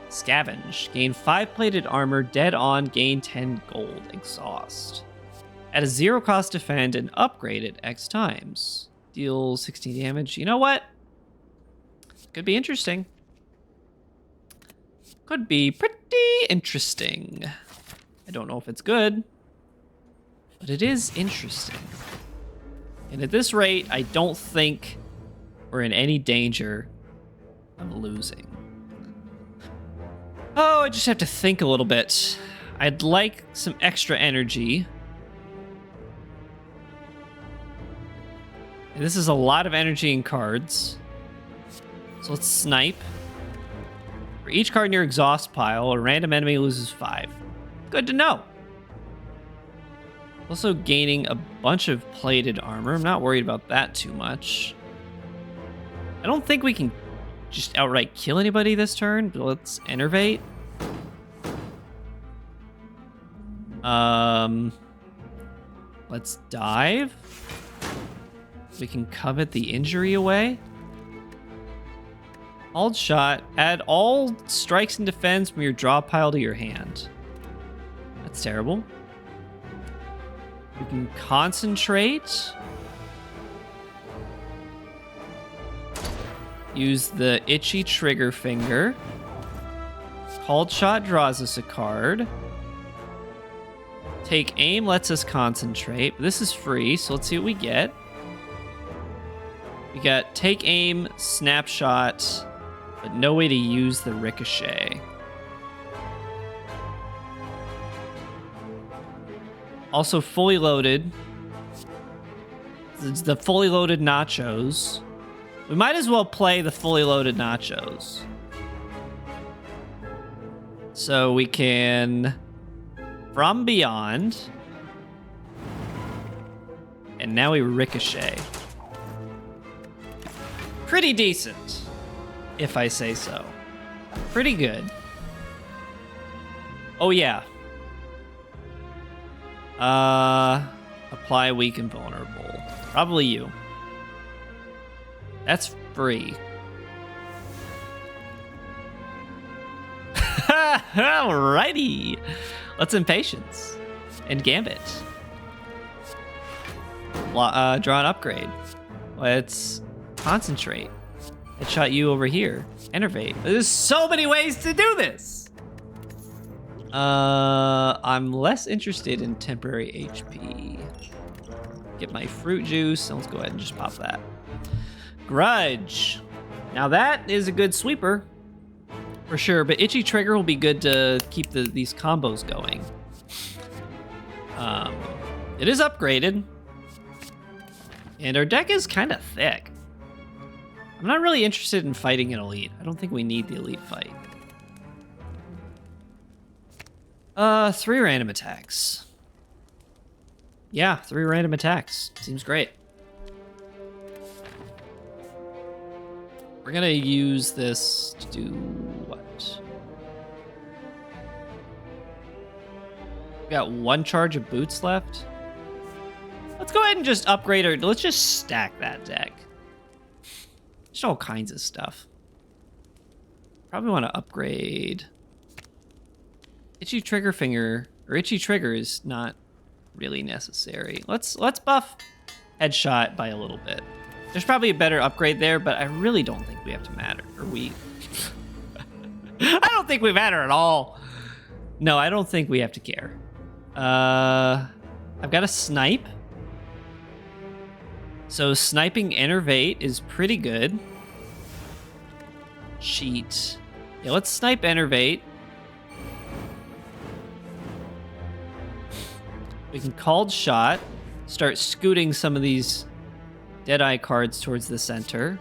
Scavenge. Gain 5 plated armor. Dead on. Gain 10 gold. Exhaust. At a 0 cost defend and upgrade it X times. Deal 16 damage. You know what? Could be interesting. Could be pretty interesting. I don't know if it's good, but it is interesting. And at this rate, I don't think we're in any danger of losing. Oh, I just have to think a little bit. I'd like some extra energy. And this is a lot of energy in cards. So let's snipe. For each card in your exhaust pile, a random enemy loses 5. Good to know. Also gaining a bunch of plated armor. I'm not worried about that too much. I don't think we can just outright kill anybody this turn, but let's enervate. Let's dive. We can covet the injury away. Called shot. Add all strikes and defense from your draw pile to your hand. That's terrible. We can concentrate. Use the itchy trigger finger. Called shot draws us a card. Take aim lets us concentrate. This is free, so let's see what we get. We got take aim, snapshot, but no way to use the ricochet. Also fully loaded. It's the fully loaded nachos. We might as well play the fully loaded nachos. So we can from beyond. And now we ricochet. Pretty decent, if I say so. Pretty good. Oh yeah. Apply weak and vulnerable. Probably you. That's free. Alrighty. Let's impatience and gambit. Draw an upgrade. Let's concentrate. Headshot you over here. Enervate. There's so many ways to do this. I'm less interested in temporary HP. Get my fruit juice. Let's go ahead and just pop that. Grudge. Now that is a good sweeper for sure, but itchy trigger will be good to keep these combos going. It is upgraded, and our deck is kind of thick. I'm not really interested in fighting an elite. I don't think we need the elite fight. 3 random attacks. Yeah, 3 random attacks. Seems great. We're gonna use this to do what? We got 1 charge of boots left. Let's go ahead and just upgrade our... Let's just stack that deck. There's all kinds of stuff. Probably want to upgrade... Itchy trigger finger, or itchy trigger is not really necessary. Let's buff headshot by a little bit. There's probably a better upgrade there, but I really don't think we have to matter. Or we... I don't think we matter at all. No, I don't think we have to care. I've got a snipe. So sniping enervate is pretty good. Cheat. Yeah, let's snipe enervate. We can called shot. Start scooting some of these Deadeye cards towards the center.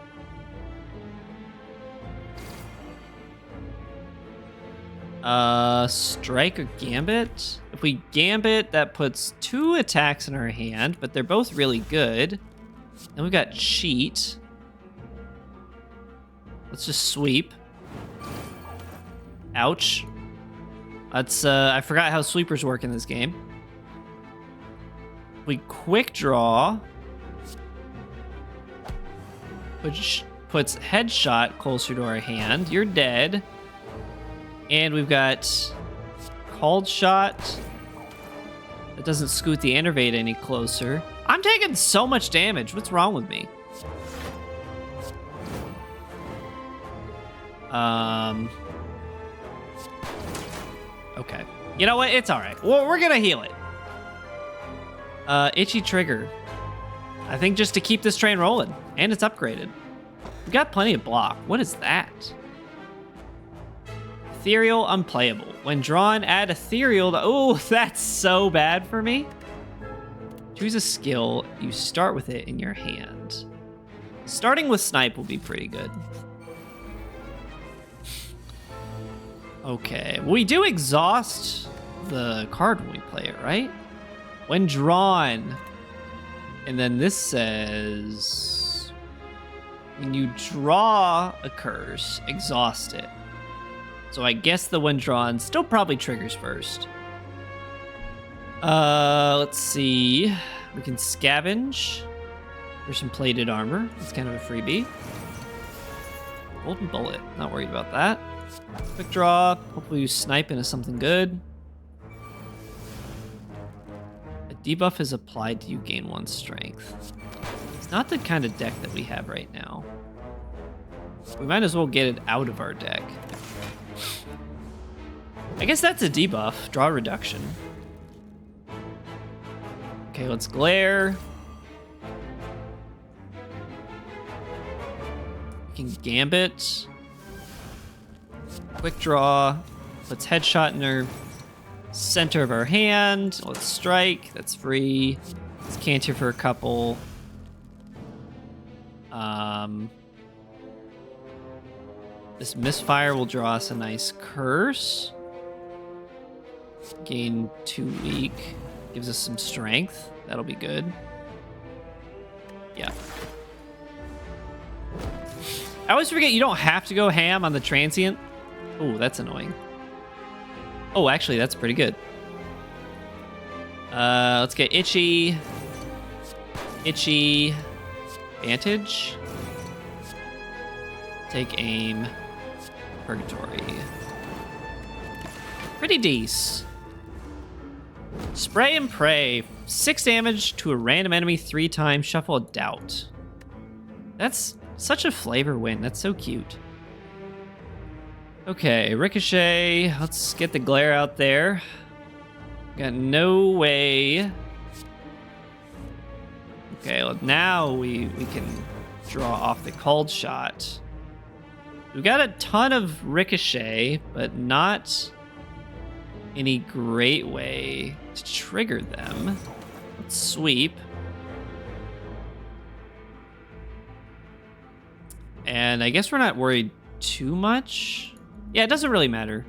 Strike or gambit? If we gambit, that puts 2 attacks in our hand, but they're both really good. Then we've got cheat. Let's just sweep. Ouch. That's, I forgot how sweepers work in this game. We quick draw, which puts headshot closer to our hand. You're dead. And we've got called shot. That doesn't scoot the enervate any closer. I'm taking so much damage. What's wrong with me? Okay. You know what? It's all right. We're gonna heal it. Itchy trigger. I think just to keep this train rolling. And it's upgraded. We got plenty of block. What is that? Ethereal unplayable. When drawn, add ethereal to... Oh, that's so bad for me. Choose a skill. You start with it in your hand. Starting with snipe will be pretty good. Okay. We do exhaust the card when we play it, right? When drawn. And then this says... When you draw a curse, exhaust it. So I guess the when drawn still probably triggers first. Let's see. We can scavenge for some plated armor. It's kind of a freebie. Golden bullet. Not worried about that. Quick draw. Hopefully you snipe into something good. A debuff is applied to you gain 1 strength. It's not the kind of deck that we have right now. We might as well get it out of our deck. I guess that's a debuff. Draw reduction. Okay, let's glare. We can gambit. Quick draw. Let's headshot in our center of our hand. Let's strike. That's free. Let's canter for a couple. This misfire will draw us a nice curse. Gain 2 weak. Gives us some strength. That'll be good. Yeah. I always forget you don't have to go ham on the transient. Oh, that's annoying. Oh, actually, that's pretty good. Let's get itchy. Itchy. Vantage. Take aim. Purgatory. Pretty decent. Spray and pray. 6 damage to a random enemy 3 times. Shuffle a doubt. That's such a flavor win. That's so cute. Okay, ricochet. Let's get the glare out there. Got no way. Okay, well, now we can draw off the cold shot. We've got a ton of ricochet, but not any great way to trigger them. Let's sweep. And I guess we're not worried too much. Yeah, it doesn't really matter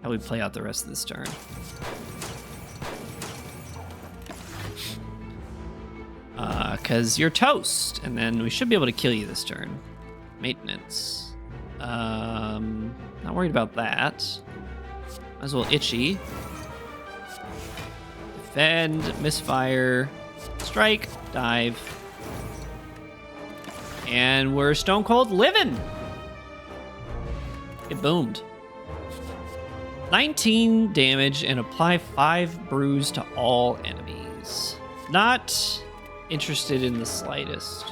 how we play out the rest of this turn. Because you're toast, and then we should be able to kill you this turn. Maintenance. Not worried about that. Might as well itchy. Defend, misfire, strike, dive. And we're stone cold living. It boomed. 19 damage and apply 5 bruise to all enemies. Not interested in the slightest.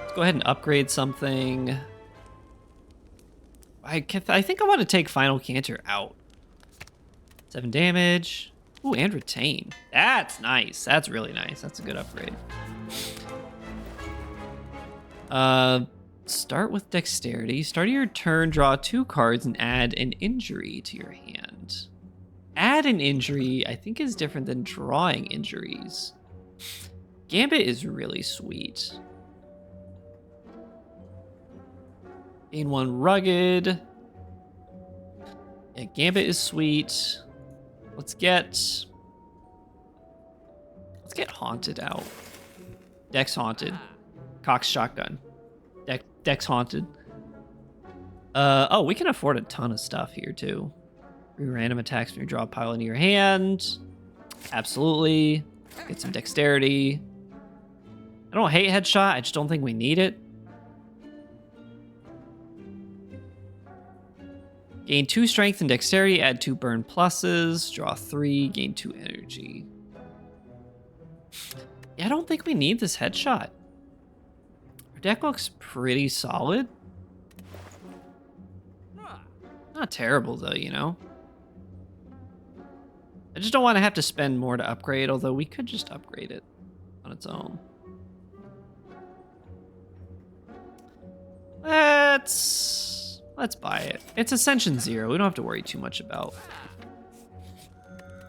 Let's go ahead and upgrade something. I think I want to take Final Canter out. 7 damage. Ooh, and retain. That's nice. That's really nice. That's a good upgrade. Start with dexterity. Start of your turn, draw 2 cards and add an injury to your hand. Add an injury, I think, is different than drawing injuries. Gambit is really sweet. Gain 1 rugged. Yeah, Gambit is sweet. Let's get Haunted out. Dex Haunted. Cox Shotgun. Dex Haunted. Oh, we can afford a ton of stuff here too. Random attacks when you draw a pile into your hand. Absolutely. Get some dexterity. I don't hate headshot. I just don't think we need it. Gain 2 strength and dexterity. Add 2 burn pluses. Draw 3. Gain 2 energy. Yeah, I don't think we need this headshot. Our deck looks pretty solid. Not terrible though, you know. I just don't want to have to spend more to upgrade, although we could just upgrade it. on its own. Let's buy it. It's Ascension 0. We don't have to worry too much about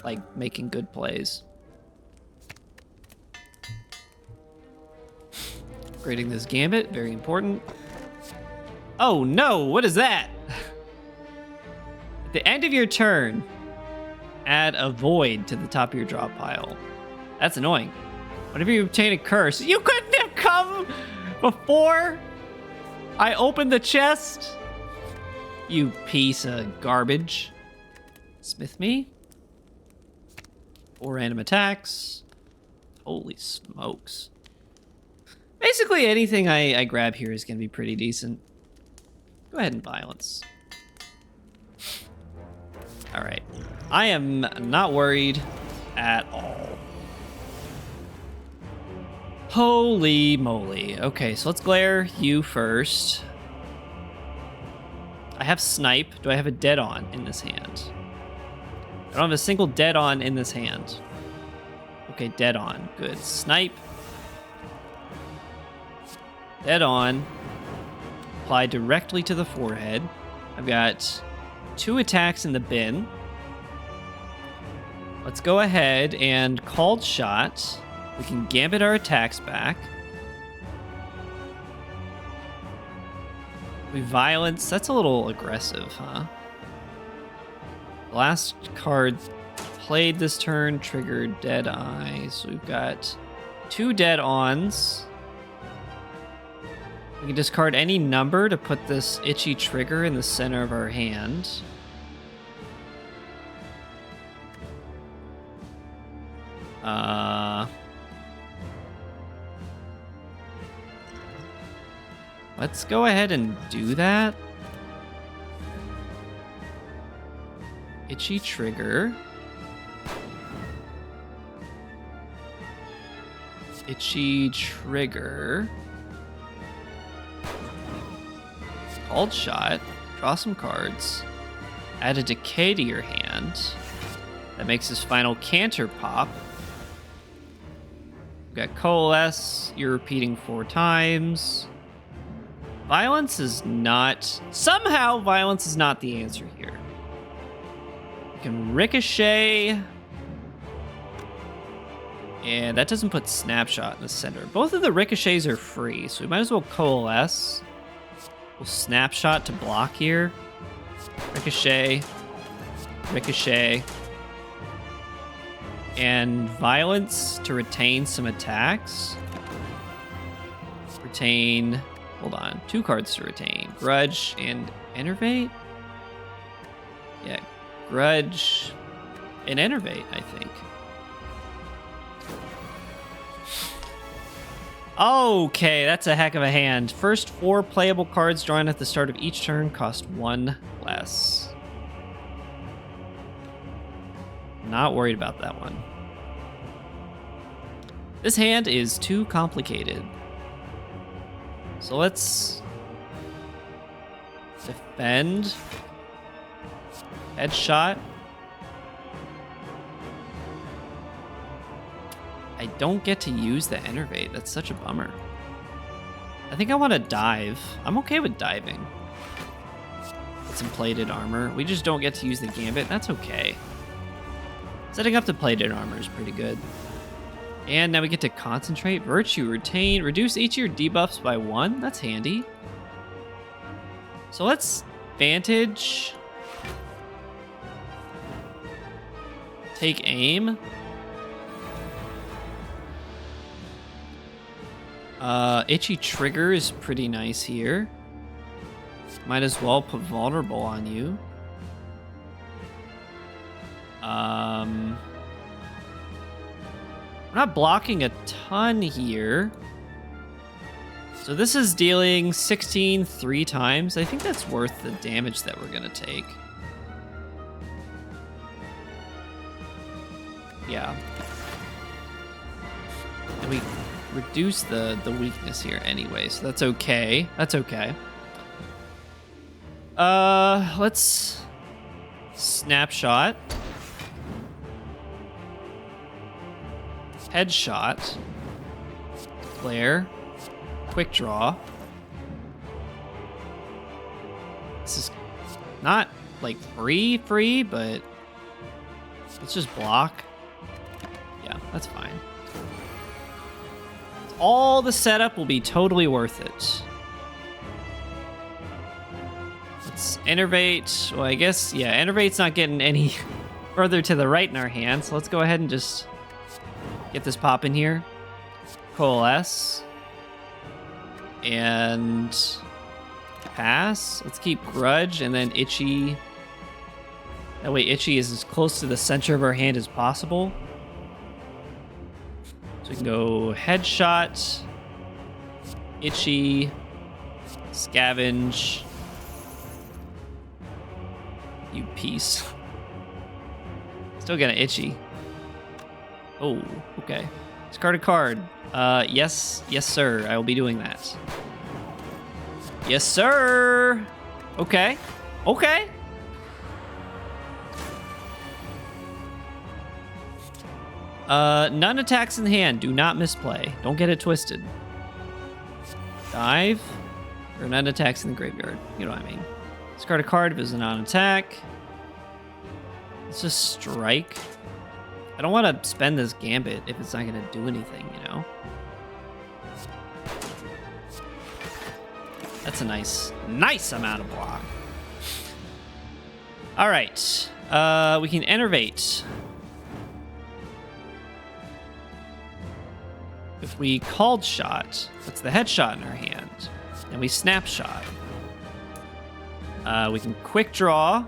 like making good plays. Upgrading this gambit, very important. Oh no, what is that? At the end of your turn, add a void to the top of your drop pile. That's annoying. Whenever you obtain a curse, you couldn't have come before I opened the chest? You piece of garbage. Smith me. 4 random attacks. Holy smokes. Basically anything I grab here is going to be pretty decent. Go ahead and violence. Alright. I am not worried at all. Holy moly. Okay, so let's glare you first. I have snipe. Do I have a dead on in this hand? I don't have a single dead on in this hand. Okay, dead on. Good. Snipe. Dead on. Apply directly to the forehead. I've got 2 attacks in the bin. Let's go ahead and called shot. We can gambit our attacks back. We violence. That's a little aggressive, huh? The last card played this turn triggered dead eye. So we've got 2 dead ons. We can discard any number to put this itchy trigger in the center of our hand. Let's go ahead and do that. Itchy trigger. Itchy trigger. Called shot. Draw some cards. Add a decay to your hand. That makes his final canter pop. We've got coalesce. You're repeating 4 times. Violence is not... Somehow, violence is not the answer here. You can ricochet. And that doesn't put snapshot in the center. Both of the ricochets are free, so we might as well coalesce. We'll snapshot to block here. Ricochet. Ricochet. And violence to retain some attacks. Retain... Hold on. 2 cards to retain. Grudge and Enervate? Yeah. Grudge and Enervate, I think. Okay, that's a heck of a hand. First 4 playable cards drawn at the start of each turn cost 1 less. Not worried about that one. This hand is too complicated. So let's defend. Headshot. I don't get to use the Enervate. That's such a bummer. I think I want to dive. I'm okay with diving. Get some plated armor. We just don't get to use the gambit. That's okay. Setting up the plated armor is pretty good. And now we get to concentrate, virtue, retain, reduce each of your debuffs by 1. That's handy. So let's vantage. Take aim. Itchy trigger is pretty nice here. Might as well put vulnerable on you. We're not blocking a ton here. So this is dealing 16 3 times. I think that's worth the damage that we're gonna take. Yeah. And we reduce the weakness here anyway, so that's okay. That's okay. Let's snapshot. Headshot. Glare. Quick draw. This is not like free, but let's just block. Yeah, that's fine. All the setup will be totally worth it. Let's Enervate. Well, I guess, yeah, Enervate's not getting any further to the right in our hand, so let's go ahead and just get this pop in here. Coalesce. And pass. Let's keep Grudge and then Itchy. That way Itchy is as close to the center of our hand as possible. So we can go Headshot, Itchy, Scavenge. You piece. Still got an Itchy. Oh, okay. Discard a card. Yes, sir. I will be doing that. Yes, sir. Okay. None attacks in hand. Do not misplay. Don't get it twisted. Dive. Or none attacks in the graveyard. You know what I mean. Discard a card if it's a non-attack. Let's just strike. I don't want to spend this Gambit if it's not going to do anything, you know? That's a nice amount of block. All right. We can Enervate. If we Called Shot, that's the Headshot in our hand, and we Snapshot. We can Quick Draw.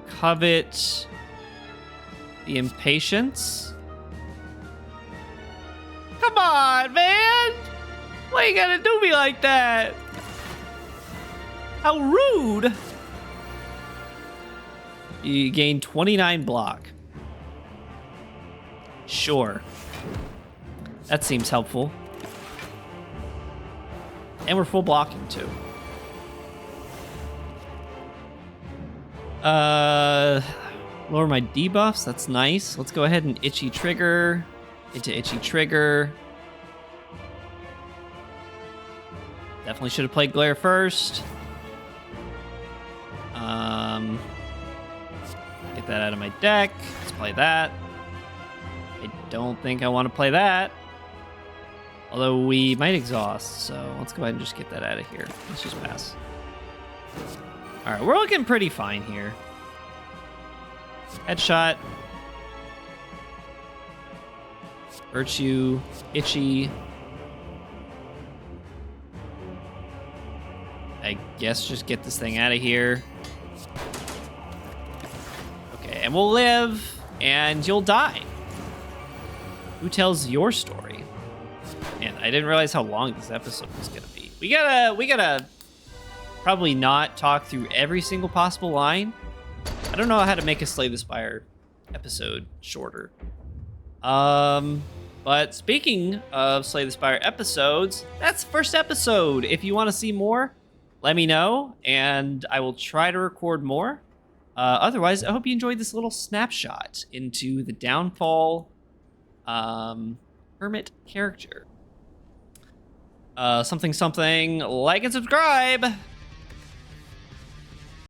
Covet the Impatience. Come on, man! Why you gotta do me like that? How rude! You gain 29 block. Sure. That seems helpful. And we're full blocking, too. Lower my debuffs. That's nice. Let's go ahead and Itchy Trigger. Into Itchy Trigger. Definitely should have played Glare first. Get that out of my deck. Let's play that. I don't think I want to play that. Although we might exhaust, so let's go ahead and just get that out of here. Let's just pass. All right, we're looking pretty fine here. Headshot. Virtue. Itchy. I guess just get this thing out of here. Okay, and we'll live, and you'll die. Who tells your story? Man, I didn't realize how long this episode was gonna be. We gotta probably not talk through every single possible line. I don't know how to make a Slay the Spire episode shorter. But speaking of Slay the Spire episodes, that's the first episode. If you want to see more, let me know, and I will try to record more. Otherwise, I hope you enjoyed this little snapshot into the Downfall Hermit character. Something, like and subscribe!